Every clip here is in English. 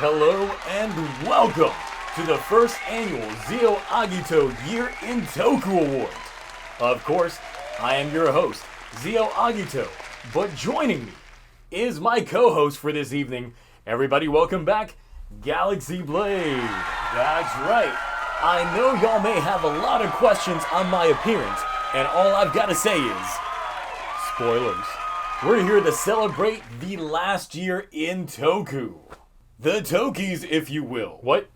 Hello and welcome to the first annual ZeoAGITO Year in Toku Awards. Of course, I am your host, ZeoAGITO, but joining me is my co-host for this evening. Everybody welcome back, Galaxy Blade. That's right. I know y'all may have a lot of questions on my appearance, and all I've got to say is, spoilers. We're here to celebrate the last year in Toku. The Tokies, if you will. What?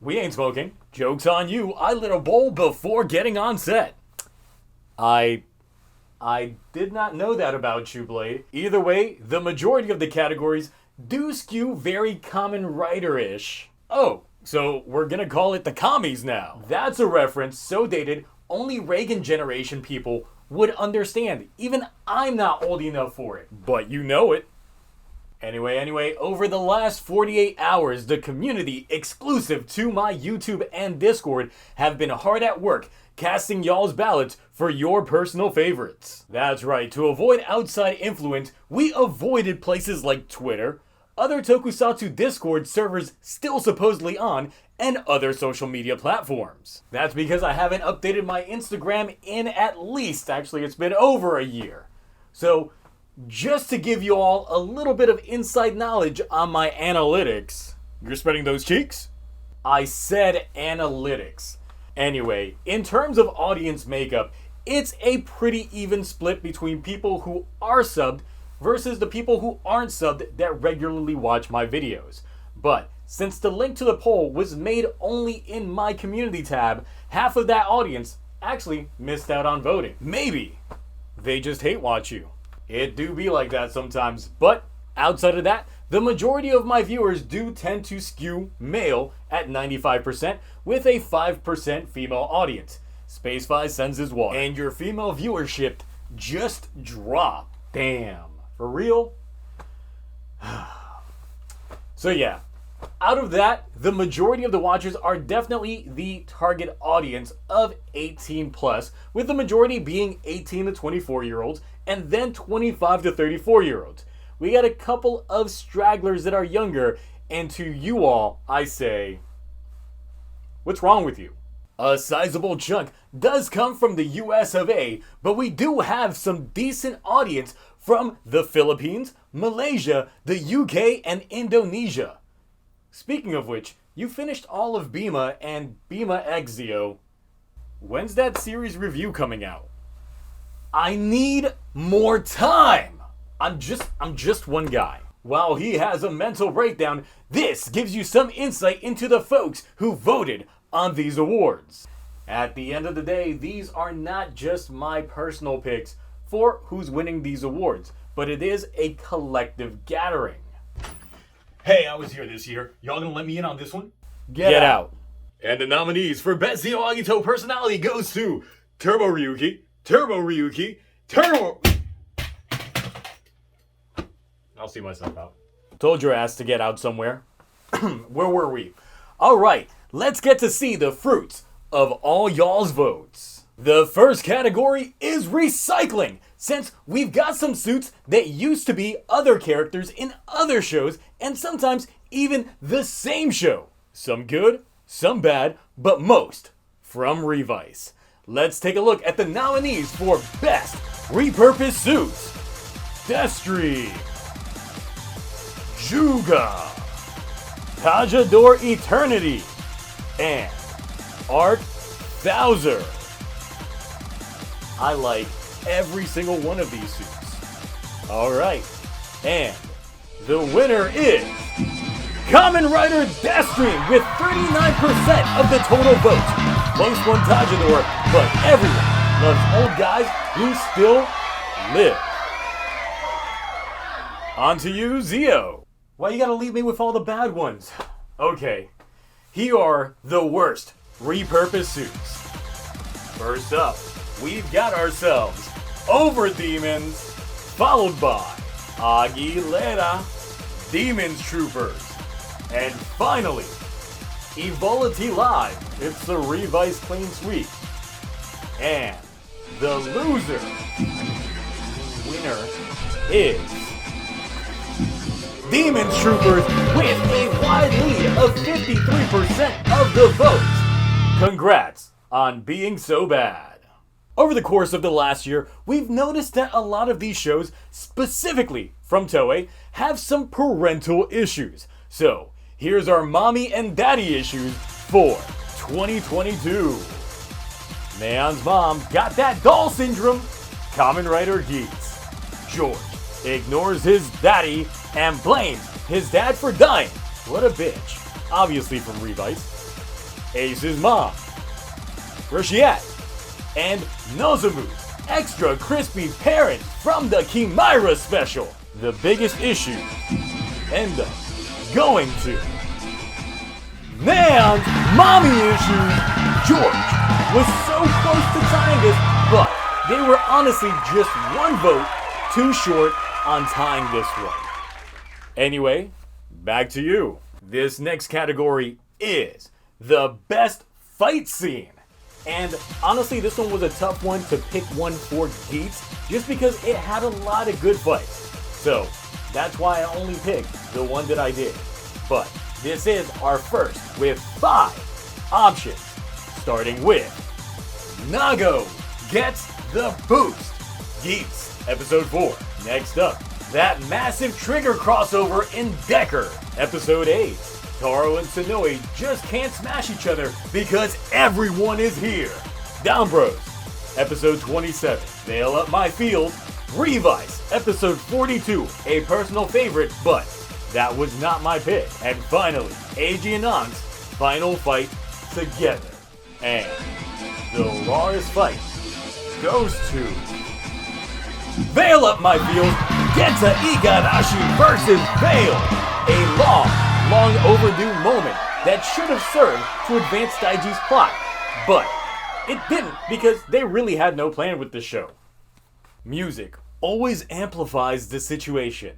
We ain't smoking. Joke's on you. I lit a bowl before getting on set. I did not know that about you, Blade. Either way, the majority of the categories do skew very Kamen Rider-ish. Oh, so we're gonna call it the commies now. That's a reference so dated, only Reagan generation people would understand. Even I'm not old enough for it. But you know it. Anyway, over the last 48 hours, the community exclusive to my YouTube and Discord have been hard at work casting y'all's ballots for your personal favorites. That's right, to avoid outside influence, we avoided places like Twitter, other Tokusatsu Discord servers still supposedly on, and other social media platforms. That's because I haven't updated my Instagram in at least, actually it's been over a year. So, just to give you all a little bit of inside knowledge on my analytics. You're spreading those cheeks? I said analytics. Anyway, in terms of audience makeup, it's a pretty even split between people who are subbed versus the people who aren't subbed that regularly watch my videos. But since the link to the poll was made only in my community tab, half of that audience actually missed out on voting. Maybe they just hate watch you. It do be like that sometimes, but outside of that, the majority of my viewers do tend to skew male at 95% with a 5% female audience. Space5 sends his water. And your female viewership just dropped. Damn. For real? So yeah, out of that, the majority of the watchers are definitely the target audience of 18 plus, with the majority being 18 to 24 year olds and then 25 to 34 year olds. We got a couple of stragglers that are younger, and to you all, I say, what's wrong with you? A sizable chunk does come from the US of A, but we do have some decent audience from the Philippines, Malaysia, the UK, and Indonesia. Speaking of which, you finished all of Bima and Bima X Zeo. When's that series review coming out? I need more time! I'm just one guy. While he has a mental breakdown, this gives you some insight into the folks who voted on these awards. At the end of the day, these are not just my personal picks for who's winning these awards, but it is a collective gathering. Hey, I was here this year. Y'all gonna let me in on this one? Get out. And the nominees for Best ZeoAGITO Personality goes to Turbo Ryuki, I'll see myself out. Told your ass to get out somewhere. Where were we? Alright, let's get to see the fruits of all y'all's votes. The first category is recycling, since we've got some suits that used to be other characters in other shows, and sometimes even the same show. Some good, some bad, but most from Revice. Let's take a look at the nominees for Best Repurposed Suits. Destry, Juga, Tajador Eternity, and Art Thouser. I like every single one of these suits. Alright, and the winner is Kamen Rider Destry with 39% of the total votes. Most one Tajador, but everyone loves old guys who still live. On to you, Zeo. Why you gotta leave me with all the bad ones? Okay, here are the worst repurposed suits. First up, we've got ourselves Over Demons, followed by Aguilera, Demons Troopers, and finally, Evolity Live. It's the Revice Clean Sweep. And the loser winner is Demon Troopers with a wide lead of 53% of the votes. Congrats on being so bad. Over the course of the last year, we've noticed that a lot of these shows, specifically from Toei, have some parental issues. So, here's our mommy and daddy issues for 2022. Neon's mom got that doll syndrome. Kamen Rider Geats. George ignores his daddy and blames his dad for dying. What a bitch. Obviously from Revice. Ace's mom. Where's she at? And Nozomu's extra crispy parent from the Kimira special. The biggest issue end up going to Neon's mommy issues. George was so close to tying this, but they were honestly just one vote too short on tying this one. Anyway, back to you. This next category is the best fight scene. And honestly, this one was a tough one to pick one for Geats, just because it had a lot of good fights. So, that's why I only picked the one that I did. But this is our first with 5 options. Starting with Nago gets the boost. Geats, episode 4. Next up, that massive trigger crossover in Decker, episode 8. Taro and Sonoi just can't smash each other because everyone is here. Down Bros, episode 27. Nail Up My Field. Revice, episode 42. A personal favorite, but that was not my pick. And finally, Eiji and Ank's final fight together. And the rawest fight goes to Veil Up My Field, Genta Igarashi versus Veil. A long overdue moment that should have served to advance Daiji's plot, but it didn't because they really had no plan with the show. Music always amplifies the situation,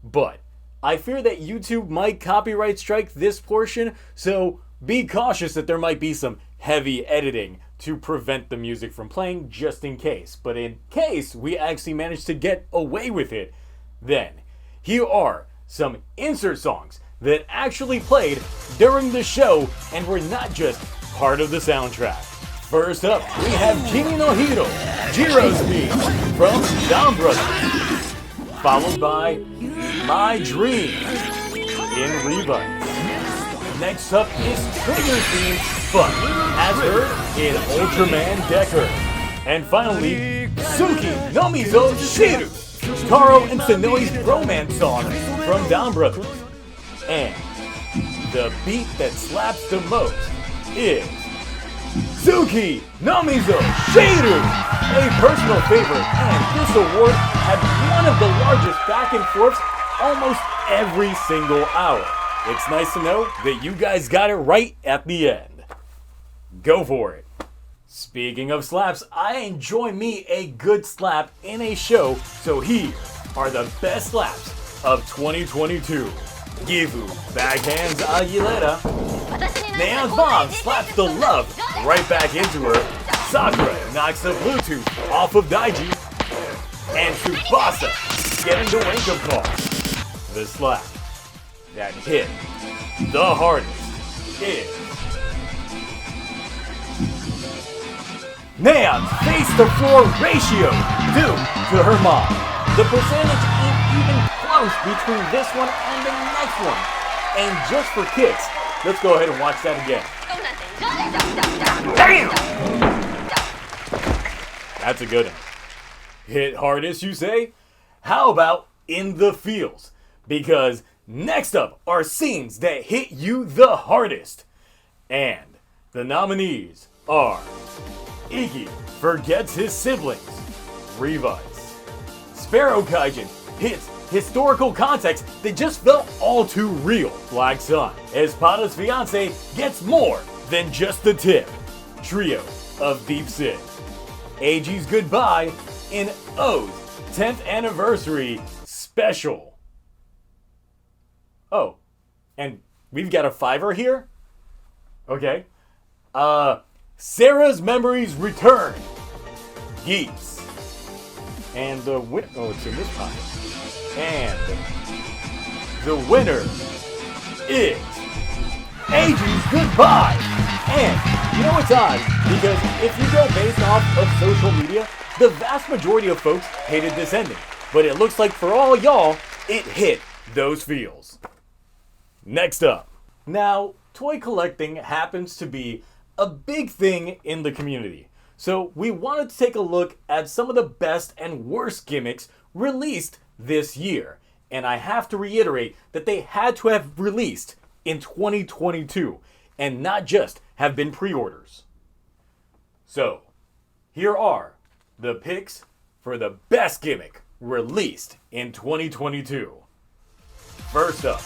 but I fear that YouTube might copyright strike this portion, so be cautious that there might be some heavy editing to prevent the music from playing just in case. But in case we actually manage to get away with it, then here are some insert songs that actually played during the show and were not just part of the soundtrack. First up, we have Kimi no Hiro, Jiro's theme from Down Brothers, followed by My Dream in Revice. Next up is Trigger's theme, but as heard in Ultraman Decker. And finally, Suki no Mizo Shiru, Taro and Sonoi's romance song from Down Brothers. And the beat that slaps the most is Suki no Mizo Shiru, a personal favorite, and this award had one of the largest back and forths almost every single hour. It's nice to know that you guys got it right at the end. Go for it. Speaking of slaps, I enjoy me a good slap in a show, so here are the best slaps of 2022. Gifu backhands Aguilera. Neon's mom slaps the love right back into her. Sakura knocks the Bluetooth off of Daiji. And Tsubasa getting the wake-up call. The slap that hit the hardest is Neon's face-to-floor ratio due to her mom. The percentage ain't even close between this one and the next one. And just for kicks, let's go ahead and watch that again. Damn! That's a good one. Hit hardest, you say? How about In the Fields? Because next up are scenes that hit you the hardest. And the nominees are Iggy forgets his siblings, Revice. Sparrow Kaijin hits historical context that just felt all too real, Black Sun. Espada's fiance gets more than just the tip, Trio of Deep Sin. Eiji's goodbye in O's 10th anniversary special. Oh, and we've got a 5er here? Okay. Sarah's Memories Return. Geeks. And the oh, it's in this pocket. And the winner is Ages Goodbye. And you know it's odd, because if you go based off of social media, the vast majority of folks hated this ending. But it looks like for all y'all, it hit those feels. Next up. Now, toy collecting happens to be a big thing in the community. So we wanted to take a look at some of the best and worst gimmicks released this year. And I have to reiterate that they had to have released in 2022 and not just have been pre-orders. So, here are the picks for the best gimmick released in 2022. First up,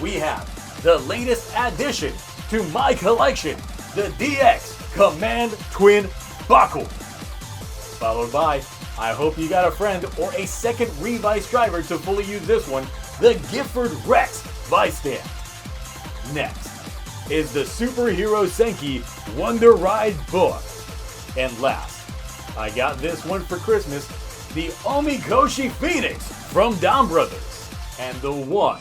we have the latest addition to my collection, the DX Command Twin Buckle. Followed by, I hope you got a friend or a second Revice driver to fully use this one, the Gifford Rex Vice Stand. Next is the Superhero Senki Wonder Ride book. And last, I got this one for Christmas, the Omikoshi Phoenix from Down Brothers. And the one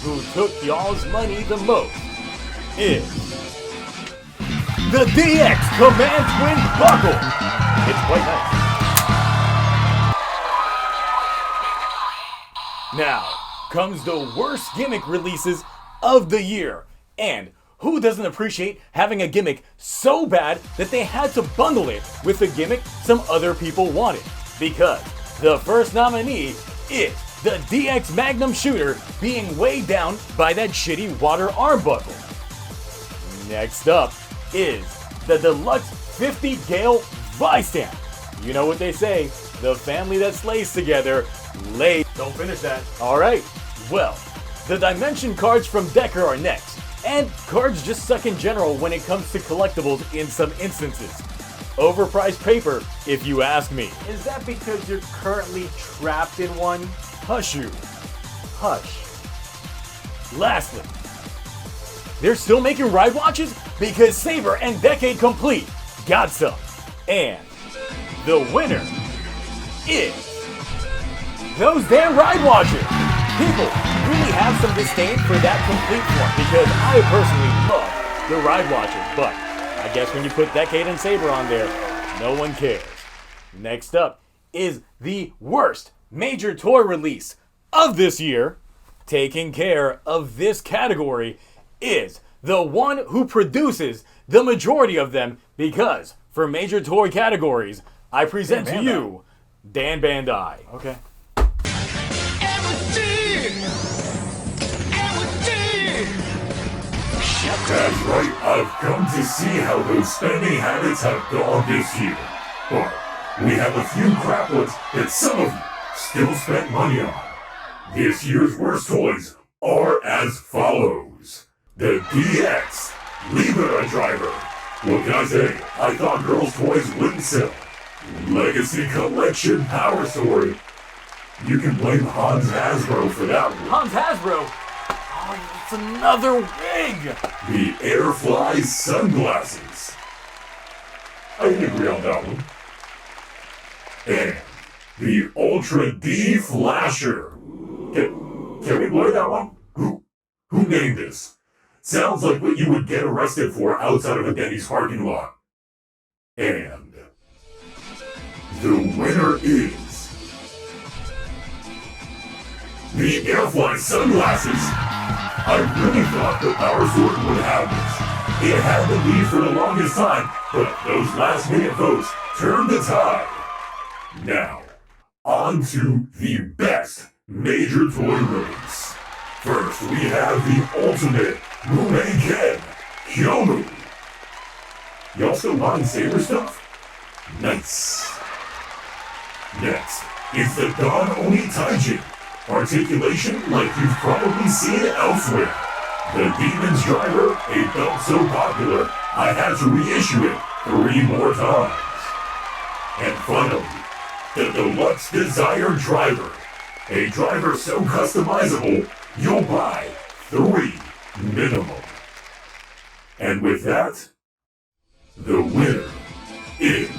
who took y'all's money the most is the DX Command Twin Buckle. It's quite nice. Now comes the worst gimmick releases of the year. And who doesn't appreciate having a gimmick so bad that they had to bundle it with a gimmick some other people wanted? Because the first nominee is the DX Magnum Shooter being weighed down by that shitty water arm buckle. Next up is the Deluxe 50 Gale Vice Stand. You know what they say, the family that slays together lays. Don't finish that. Alright, well, the Dimension cards from Decker are next. And cards just suck in general when it comes to collectibles in some instances. Overpriced paper, if you ask me. Is that because you're currently trapped in one? Hush you. Hush. Lastly, they're still making ride watches because Saber and Decade Complete got some. And the winner is those damn ride watches. People really have some disdain for that complete one because I personally love the ride watches, but I guess when you put Decade and Saber on there, no one cares. Next up is the worst major toy release of this year. Taking care of this category is the one who produces the majority of them, because for major toy categories, I present to you Dan Bandai. Okay. That's right, I've come to see how those spending habits have gone this year. But we have a few crap ones that some of you still spent money on. This year's worst toys are as follows. The DX Libera Driver. What can I say? I thought girls' toys wouldn't sell. Legacy Collection Power Sword. You can blame Hans Hasbro for that one. Hans Hasbro? Oh, it's another wig! The Airfly Sunglasses. I can agree on that one. And the Ultra D Flasher. Can we blur that one? Who named this? Sounds like what you would get arrested for outside of a Denny's parking lot. And the winner is the Airfly Sunglasses. I really thought the Power Sword would have this. It had the lead for the longest time, but those last minute votes turned the tide. Now, on to the best major toy release. First, we have the ultimate Mumen Ken, Kyomu. Y'all still buying Saber stuff? Nice. Next is the Don Oni Taijin. Articulation like you've probably seen elsewhere. The Demon's Driver, a belt so popular, I had to reissue it 3 more times. And finally, the Deluxe Desire Driver. A driver so customizable, you'll buy 3 minimum. And with that, the winner is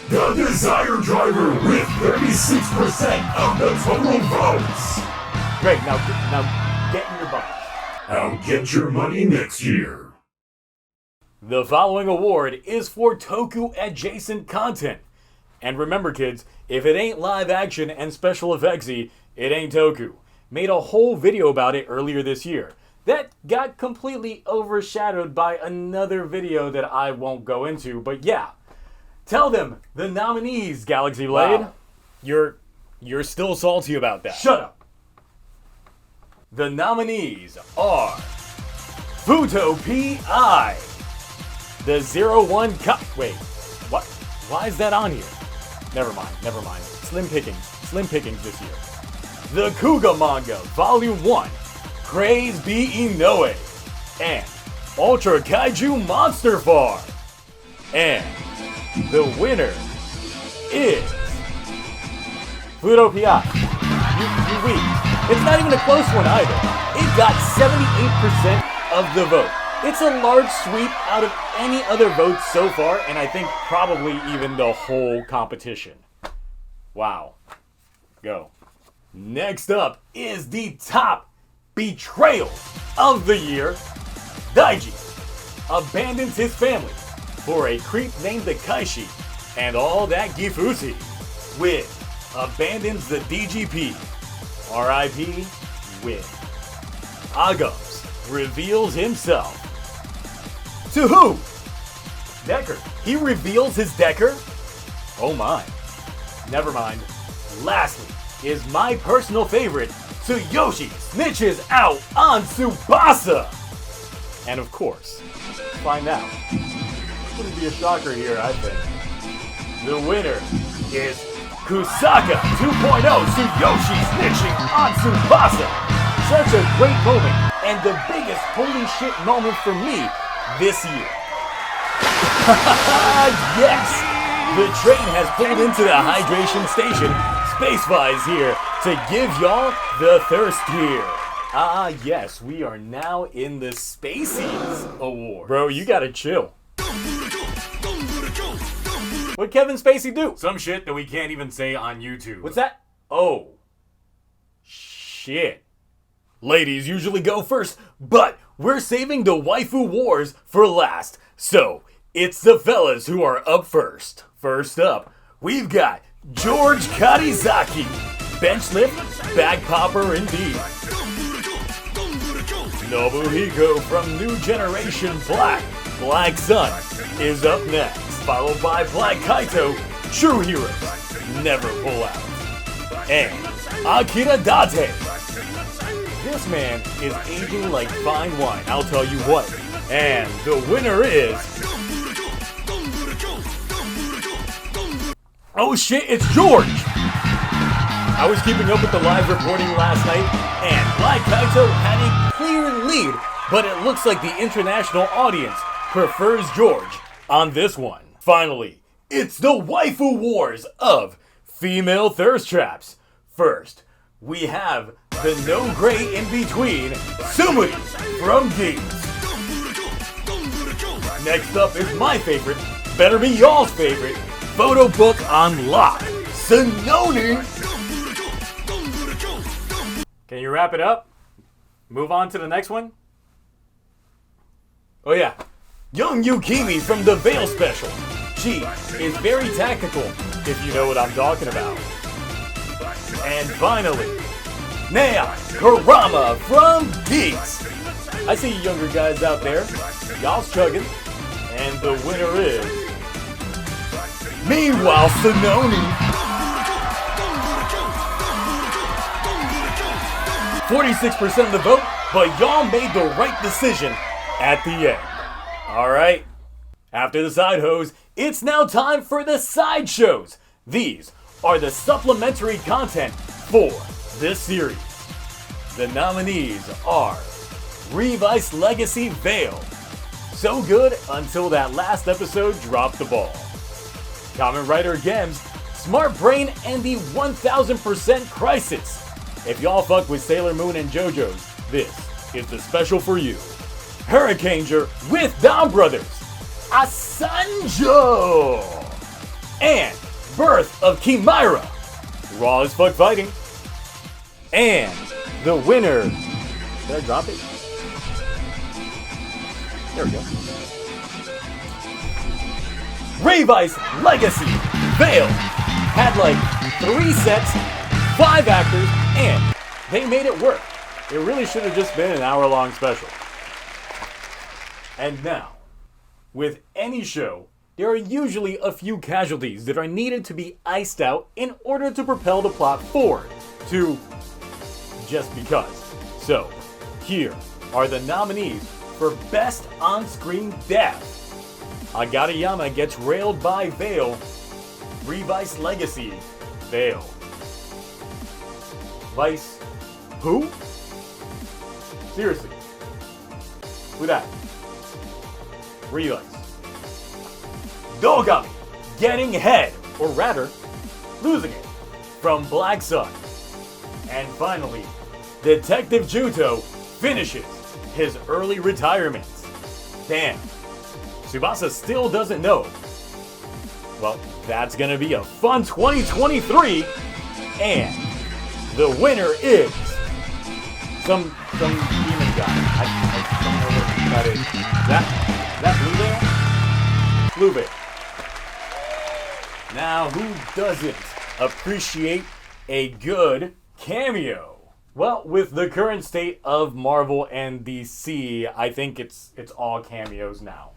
the Desire Driver with 36% of the total votes. Great, now get in your bunch. I'll get your money next year. The following award is for Toku adjacent content. And remember kids, if it ain't live action and special effectsy, it ain't Toku. Made a whole video about it earlier this year. That got completely overshadowed by another video that I won't go into, but yeah. Tell them the nominees, Galaxy Blade. Wow. You're still salty about that. Shut up. The nominees are Futo P.I. The 01 Cup. Wait, what? Why is that on here? Never mind. Slim pickings this year. The Kuga Manga Volume 1, Craze Be Inoue, and Ultra Kaiju Monster Farm. And the winner is Futo P.I. You weak. It's not even a close one either. It got 78% of the vote. It's a large sweep out of any other votes so far, and I think probably even the whole competition. Wow. Go. Next up is the top Betrayal of the year. Daiji abandons his family for a creep named Takaishi and all that Gifusi with abandons the DGP. R.I.P. Win. Agams reveals himself. To who? Decker. He reveals his Decker? Oh my. Never mind. Lastly is my personal favorite, Tsuyoshi snitches out on Tsubasa. And of course, find out. Wouldn't be a shocker here, I think. The winner is Kusaka 2.0 Tsuyoshi snitching on Tsubasa. Such a great moment and the biggest holy shit moment for me this year. Yes! The train has pulled into the hydration station. Spacevi's here to give y'all the thirst here. Yes, we are now in the Spaceys Award. Bro, you gotta chill. What'd Kevin Spacey do? Some shit that we can't even say on YouTube. What's that? Oh. Shit. Ladies usually go first, but we're saving the waifu wars for last. So, it's the fellas who are up first. First up, we've got George Karizaki. Bench lift, bag popper indeed. Nobuhiko from New Generation Black, Black Sun, is up next. Followed by Black Kaito, True Heroes, Never Pull Out. And Akira Date. This man is aging like fine wine, I'll tell you what. And the winner is... Oh shit, it's George! I was keeping up with the live reporting last night, and Black Kaito had a clear lead, but it looks like the international audience prefers George on this one. Finally, it's the waifu wars of female thirst traps. First, we have the no gray in between, Sumuri from Geeks. Next up is my favorite, better be y'all's favorite, photo book on lock, Sononi. Can you wrap it up? Move on to the next one? Oh yeah, Young Yukimi from the Veil Special. She is very tactical, if you know what I'm talking about. And finally, Nea Karama from Geeks. I see you younger guys out there. Y'all's chugging. And the winner is... Meanwhile, Sononi. 46% of the vote, but y'all made the right decision at the end. Alright, after the side hose, it's now time for the sideshows. These are the supplementary content for this series. The nominees are Revice Legacy Veil. So good until that last episode dropped the ball. Kamen Rider Gems, Smart Brain, and the 1000% Crisis. If y'all fuck with Sailor Moon and JoJo's, this is the special for you. Hurricaneger with Dom Brothers, Asanjo, and Birth of Chimera, Raw as Fuck Fighting, and the winner. Did I drop it? There we go. Revice Legacy Veil had like 3 sets, 5 actors, and they made it work. It really should have just been an hour-long special. And now, with any show, there are usually a few casualties that are needed to be iced out in order to propel the plot forward to just because. So, here are the nominees for Best On-Screen Death. Agatayama gets railed by Veil. Revice Legacy, Veil. Vice, who? Seriously. Who that? Revice. Dogami getting head, or rather, losing it, from Black Sun. And finally, Detective Juto finishes his early retirement. Damn. Tsubasa still doesn't know. Well, that's gonna be a fun 2023, and the winner is some demon guy. I don't know what that is. That Blue Veil? Blue Veil. Now, who doesn't appreciate a good cameo? Well, with the current state of Marvel and DC, I think it's all cameos now.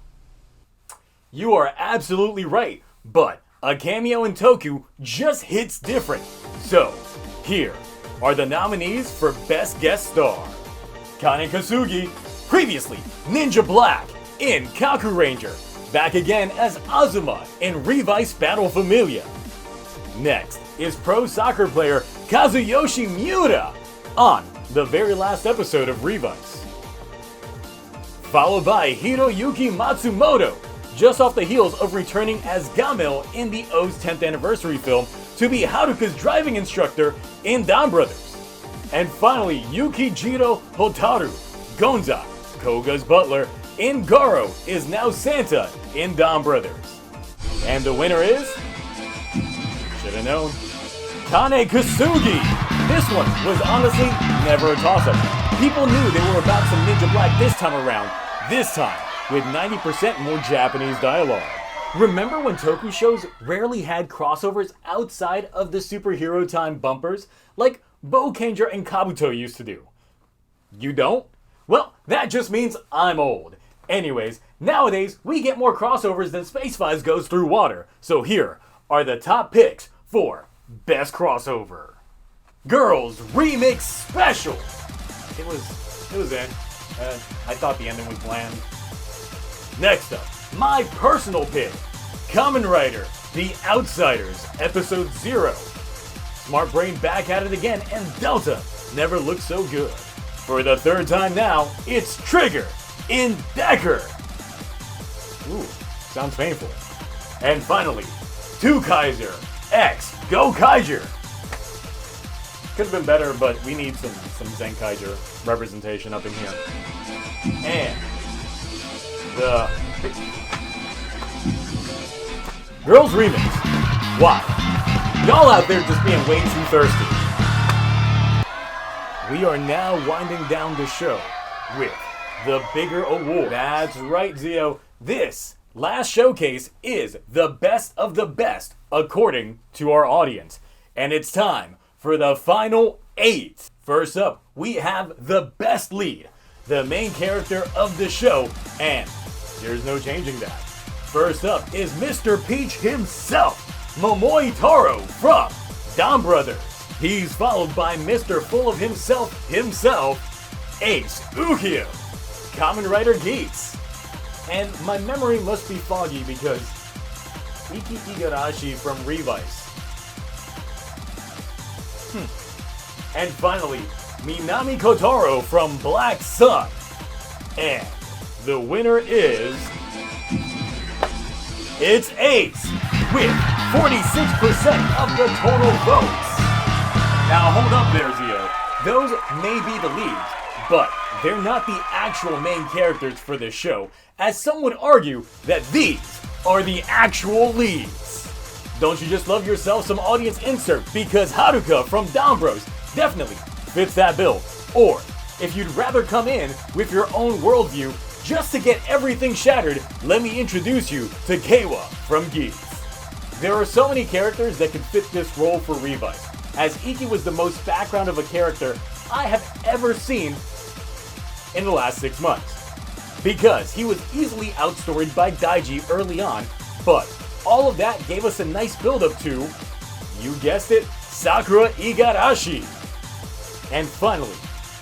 You are absolutely right, but a cameo in Toku just hits different. So, here are the nominees for Best Guest Star. Kane Kasugi, previously Ninja Black in Kaku Ranger, back again as Azuma in Revice Battle Familia. Next is pro soccer player Kazuyoshi Miura on the very last episode of Revice. Followed by Hiroyuki Matsumoto, just off the heels of returning as Gamil in the O's 10th anniversary film to be Haruka's driving instructor in Dam Brothers. And finally, Yukijiro Hotaru, Gonza, Koga's butler in Garo, is now Santa in Dam Brothers. And the winner is... should've known. Kane Kasugi! This one was honestly never a toss-up. People knew they were about some Ninja Black this time around. This time, with 90% more Japanese dialogue. Remember when Toku shows rarely had crossovers outside of the superhero time bumpers, like Boukenger and Kabuto used to do? You don't? Well, that just means I'm old. Anyways, nowadays we get more crossovers than Space Fives goes through water. So here are the top picks for Best Crossover. Girls Remix Special. It was in. I thought the ending was bland. Next up, my personal pick, Kamen Rider, The Outsiders, Episode 0. Smart Brain back at it again, and Delta never looked so good. For the third time now, it's Trigger in Decker. Ooh, sounds painful. And finally, Two Kaiser X Go Kaiser. Could have been better, but we need some Zenkaiger representation up in here. And the Girls Remix. Why? Y'all out there just being way too thirsty. We are now winding down the show with the bigger award. That's right, Zeo. This last showcase is the best of the best according to our audience. And it's time for the final 8. First up, we have the best lead, the main character of the show, and there's no changing that. First up is Mr. Peach himself, Momoi Taro from Dam Brothers. He's followed by Mr. Full of himself, Ace Ukiyo, Kamen Rider Geeks. And my memory must be foggy because Iki Igarashi from Revice. And finally, Minami Kotaro from Black Sun. And the winner is... it's Ace, with 46% of the total votes. Now hold up there, Zeo. Those may be the leads, but they're not the actual main characters for this show, as some would argue that these are the actual leads. Don't you just love yourself some audience insert, because Haruka from Down Bros definitely fits that bill. Or, if you'd rather come in with your own worldview just to get everything shattered, let me introduce you to Keiwa from Geeks. There are so many characters that could fit this role for Revice, as Iki was the most background of a character I have ever seen in the last 6 months. Because he was easily outstoried by Daiji early on, but all of that gave us a nice build-up to, you guessed it, Sakura Igarashi. And finally,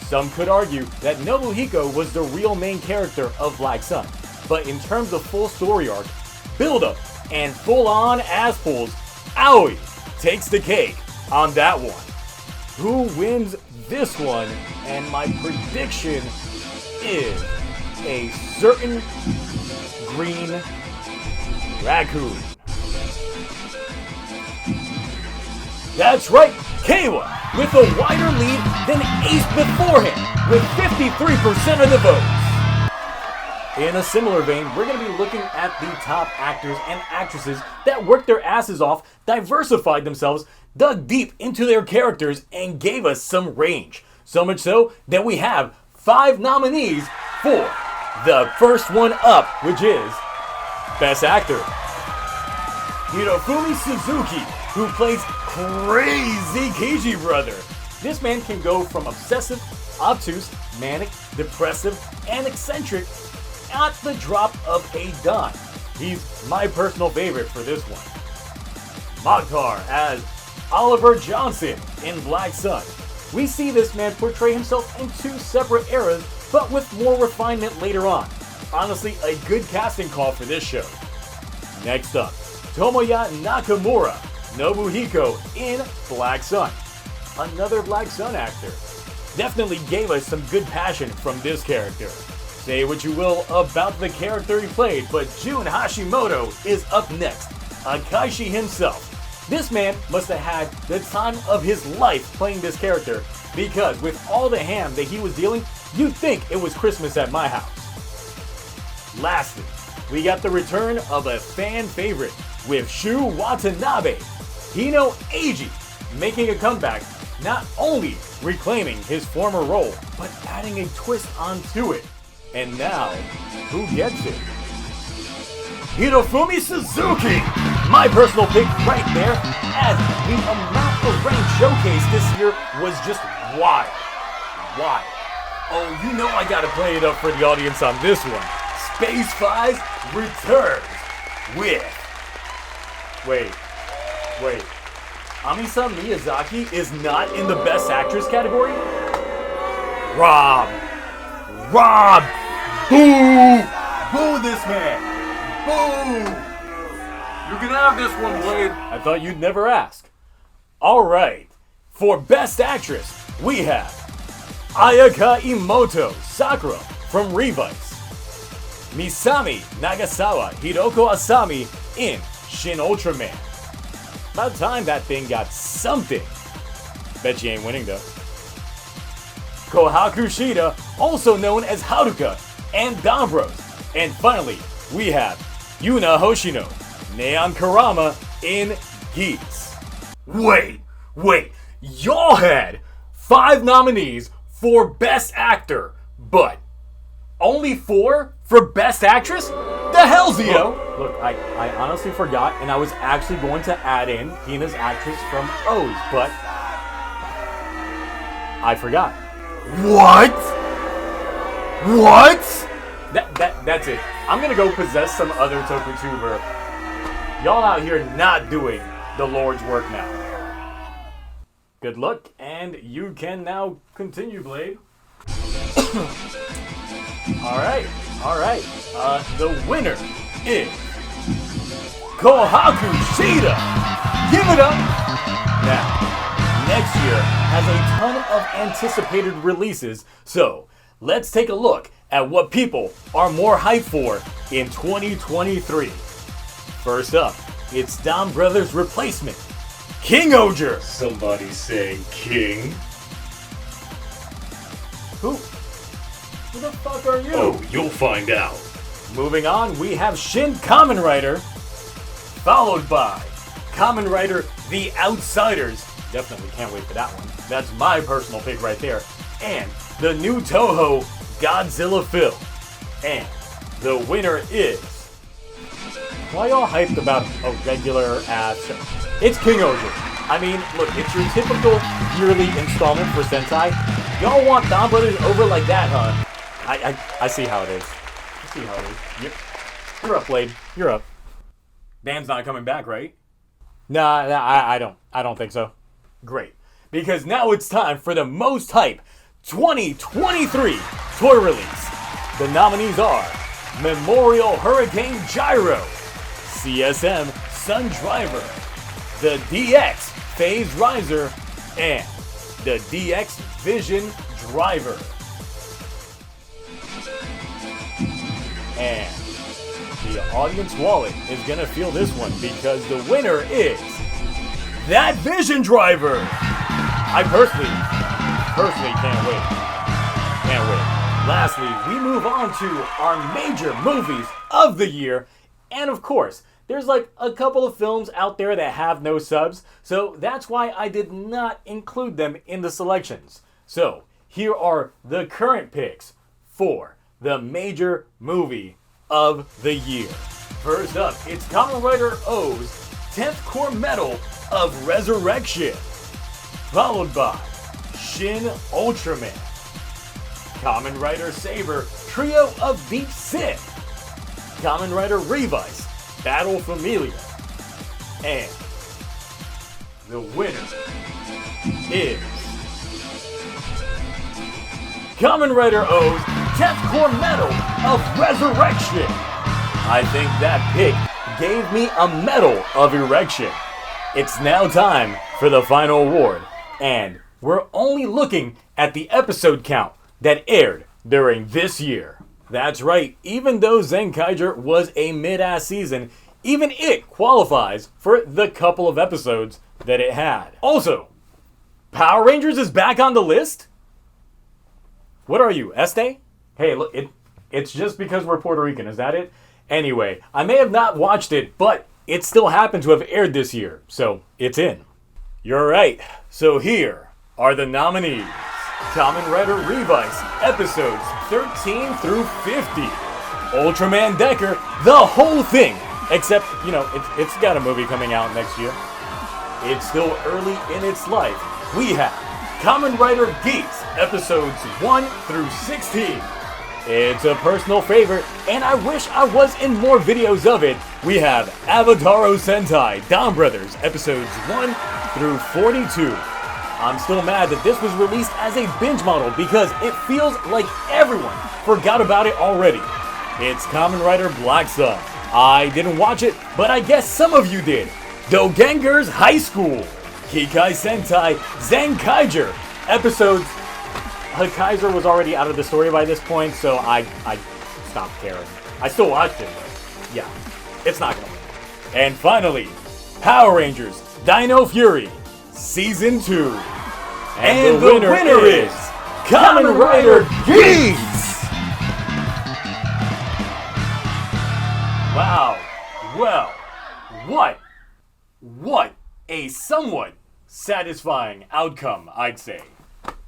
some could argue that Nobuhiko was the real main character of Black Sun, but in terms of full story arc, build-up, and full-on ass pulls, Aoi takes the cake on that one. Who wins this one? And my prediction is a certain green raccoon. That's right, Keiwa with a wider lead than Ace before him with 53% of the votes. In a similar vein, we're going to be looking at the top actors and actresses that worked their asses off, diversified themselves, dug deep into their characters, and gave us some range. So much so that we have 5 nominees for the first one up, which is Best Actor. Hirofumi Suzuki, who plays crazy Keiji brother. This man can go from obsessive, obtuse, manic, depressive, and eccentric at the drop of a dime. He's my personal favorite for this one. Mokhtar as Oliver Johnson in Black Sun. We see this man portray himself in 2 separate eras, but with more refinement later on. Honestly, a good casting call for this show. Next up, Tomoya Nakamura, Nobuhiko in Black Sun. Another Black Sun actor. Definitely gave us some good passion from this character. Say what you will about the character he played, but Jun Hashimoto is up next. Akaishi himself. This man must have had the time of his life playing this character, because with all the ham that he was dealing, you'd think it was Christmas at my house. Lastly, we got the return of a fan favorite with Shu Watanabe, Hino Eiji, making a comeback, not only reclaiming his former role, but adding a twist onto it. And now, who gets it? Hirofumi Suzuki! My personal pick right there, as the amount of rank showcase this year was just wild. Wild. Oh, you know I gotta play it up for the audience on this one. Space Fives returns with... Wait. Amisa Miyazaki is not in the Best Actress category? Rob! Boo! Boo this man! Boo! You can have this one, Blade. I thought you'd never ask. Alright, for Best Actress, we have Ayaka Imoto Sakura from Revice, Misami Nagasawa Hiroko Asami in Shin Ultraman. About time that thing got something. Bet you ain't winning though. Kohaku Shida, also known as Haruka, and Dombros. And finally, we have Yuna Hoshino, Neon Karama in Geeks. Wait, y'all had 5 nominees for Best Actor, but only 4 for Best Actress? The hell, Zeo? Look, I honestly forgot, and I was actually going to add in Hina's actress from O's, but I forgot. What? That's it. I'm gonna go possess some other Tokutuber. Y'all out here not doing the Lord's work now. Good luck, and you can now continue, Blade. Alright. The winner is Kohaku Shida. Give it up. Now, next year has a ton of anticipated releases, so let's take a look at what people are more hyped for in 2023. First up, it's Dom Brothers' replacement, King Oger. Somebody saying King? Who the fuck are you? Oh, you'll find out. Moving on, we have Shin Kamen Rider, followed by Kamen Rider The Outsiders Definitely can't wait for that one. That's my personal pick right there. And the new Toho Godzilla film. And the winner is... Why y'all hyped about a regular ass show? It's King Ojo. I mean, look, it's your typical yearly installment for Sentai. Y'all want Don Brothers over like that, huh? I see how it is. I see how it is. You're up, Blade. You're up. Dan's not coming back, right? Nah, I don't think so. Great. Because now it's time for the most hype 2023 toy release. The nominees are Memorial Hurricane Gyro, CSM Sun Driver, the DX Phase Riser, and the DX Vision Driver. And the audience wallet is gonna feel this one because the winner is that Vision Driver. I personally can't wait. Can't wait. Lastly, we move on to our major movies of the year. And of course, there's like a couple of films out there that have no subs, so that's why I did not include them in the selections. So, here are the current picks for the major movie of the year. First up, it's Kamen Rider O's 10th Core Medal of Resurrection, followed by Shin Ultraman, Kamen Rider Saber Trio of Deep Sith, Kamen Rider Revice Battle Familia, and the winner is Kamen Rider O's 10th Core Medal of Resurrection. I think that pick gave me a Medal of Erection. It's now time for the final award, and we're only looking at the episode count that aired during this year. That's right, even though Zenkaiger was a mid-ass season, even it qualifies for the couple of episodes that it had. Also, Power Rangers is back on the list? What are you, Este? Hey, look, it's just because we're Puerto Rican, is that it? Anyway, I may have not watched it, but it still happened to have aired this year, so it's in. You're right, so here are the nominees. Kamen Rider Revice, episodes 13 through 50. Ultraman Decker, the whole thing, except, you know, it's got a movie coming out next year. It's still early in its life. We have Kamen Rider Geats, episodes 1 through 16. It's a personal favorite, and I wish I was in more videos of it. We have Avataro Sentai, Don Brothers, episodes 1 through 42. I'm still mad that this was released as a binge model because it feels like everyone forgot about it already. It's Kamen Rider Black Sun. I didn't watch it, but I guess some of you did. Dogenger's High School, Kikai Sentai Zenkaiger, episodes... Kaiser was already out of the story by this point, so I stopped caring. I still watched it, but yeah, it's not gonna win. And finally, Power Rangers Dino Fury, Season 2. And the winner is Kamen Rider Geats! Wow. Well, what a somewhat satisfying outcome, I'd say.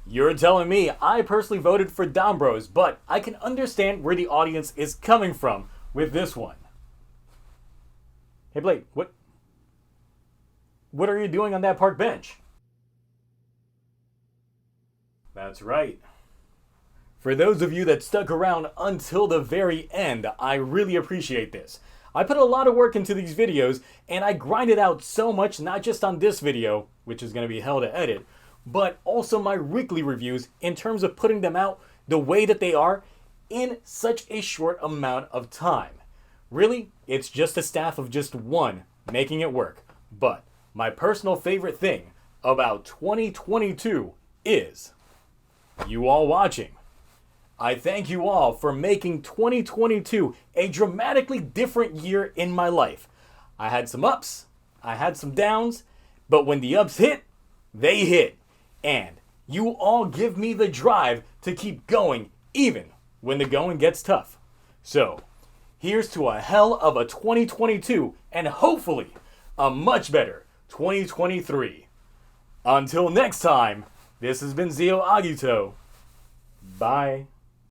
You're telling me I personally voted for Don Bros, but I can understand where the audience is coming from with this one. Hey Blake, what are you doing on that park bench? That's right. For those of you that stuck around until the very end, I really appreciate this. I put a lot of work into these videos, and I grinded out so much, not just on this video, which is going to be hell to edit, but also my weekly reviews in terms of putting them out the way that they are in such a short amount of time. Really, it's just a staff of just one making it work. But my personal favorite thing about 2022 is you all watching. I thank you all for making 2022 a dramatically different year in my life. I had some ups, I had some downs, but when the ups hit, they hit. And you all give me the drive to keep going even when the going gets tough. So, here's to a hell of a 2022 and hopefully a much better 2023. Until next time, this has been ZeoAGITO. Bye.